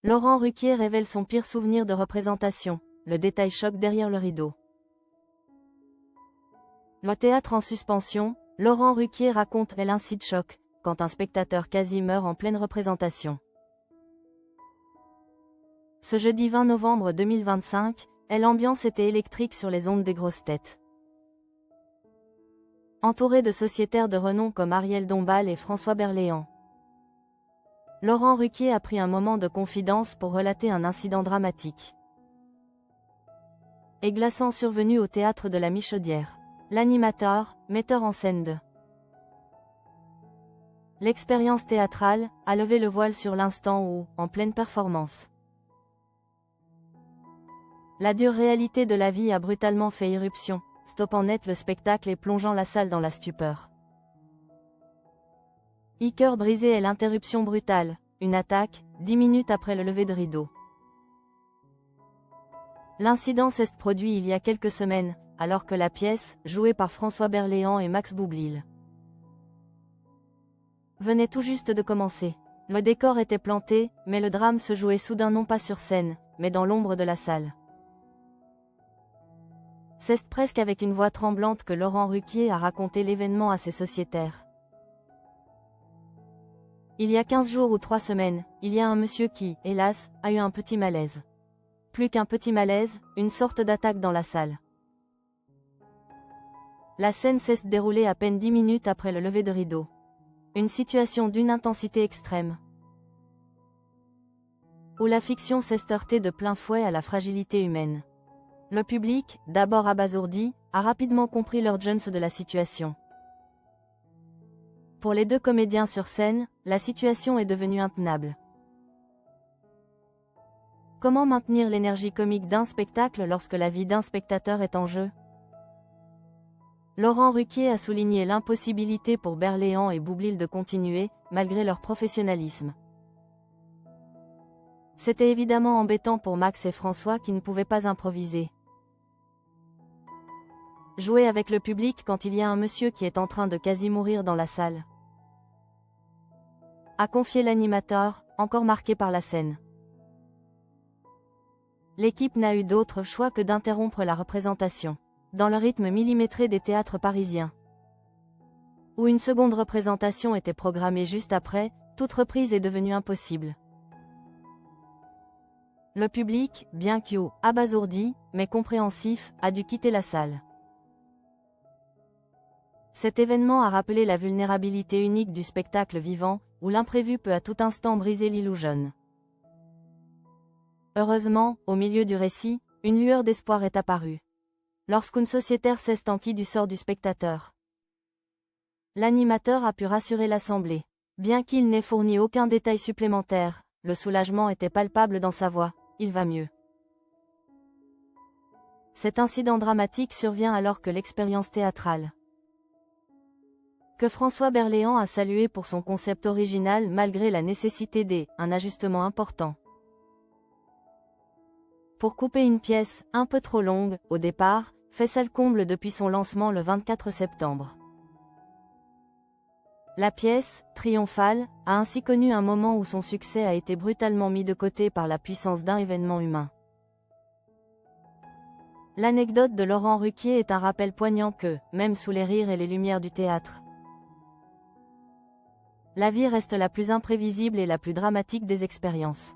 Laurent Ruquier révèle son pire souvenir de représentation, le détail choc derrière le rideau. Le théâtre en suspension, Laurent Ruquier raconte l'incite choc, quand un spectateur quasi meurt en pleine représentation. Ce jeudi 20 novembre 2025, l'ambiance était électrique sur les ondes des grosses têtes. Entouré de sociétaires de renom comme Ariel Dombal et François Berléand, Laurent Ruquier a pris un moment de confidence pour relater un incident dramatique et glaçant survenu au théâtre de la Michaudière. L'animateur, metteur en scène de l'expérience théâtrale, a levé le voile sur l'instant où, en pleine performance, la dure réalité de la vie a brutalement fait irruption, stoppant net le spectacle et plongeant la salle dans la stupeur. Cœur brisé est l'interruption brutale, une attaque, 10 minutes après le lever de rideau. L'incident s'est produit il y a quelques semaines, alors que la pièce, jouée par François Berléand et Max Boublil, venait tout juste de commencer. Le décor était planté, mais le drame se jouait soudain non pas sur scène, mais dans l'ombre de la salle. C'est presque avec une voix tremblante que Laurent Ruquier a raconté l'événement à ses sociétaires. Il y a 15 jours ou 3 semaines, il y a un monsieur qui, hélas, a eu un petit malaise. Plus qu'un petit malaise, une sorte d'attaque dans la salle. La scène s'est déroulée à peine 10 minutes après le lever de rideau. Une situation d'une intensité extrême, où la fiction s'est heurtée de plein fouet à la fragilité humaine. Le public, d'abord abasourdi, a rapidement compris l'urgence de la situation. Pour les deux comédiens sur scène, la situation est devenue intenable. Comment maintenir l'énergie comique d'un spectacle lorsque la vie d'un spectateur est en jeu? Laurent Ruquier a souligné l'impossibilité pour Berléand et Boublil de continuer, malgré leur professionnalisme. C'était évidemment embêtant pour Max et François qui ne pouvaient pas improviser. Jouer avec le public quand il y a un monsieur qui est en train de quasi mourir dans la salle, a confié l'animateur, encore marqué par la scène. L'équipe n'a eu d'autre choix que d'interrompre la représentation, dans le rythme millimétré des théâtres parisiens, où une seconde représentation était programmée juste après, toute reprise est devenue impossible. Le public, bien qu'abasourdi, mais compréhensif, a dû quitter la salle. Cet événement a rappelé la vulnérabilité unique du spectacle vivant, où l'imprévu peut à tout instant briser l'illusion. Heureusement, au milieu du récit, une lueur d'espoir est apparue. Lorsqu'une sociétaire s'est enquis du sort du spectateur, l'animateur a pu rassurer l'assemblée. Bien qu'il n'ait fourni aucun détail supplémentaire, le soulagement était palpable dans sa voix, il va mieux. Cet incident dramatique survient alors que l'expérience théâtrale, que François Berléand a salué pour son concept original malgré la nécessité un ajustement important. Pour couper une pièce, un peu trop longue, au départ, fait salle comble depuis son lancement le 24 septembre. La pièce, triomphale, a ainsi connu un moment où son succès a été brutalement mis de côté par la puissance d'un événement humain. L'anecdote de Laurent Ruquier est un rappel poignant que, même sous les rires et les lumières du théâtre, la vie reste la plus imprévisible et la plus dramatique des expériences.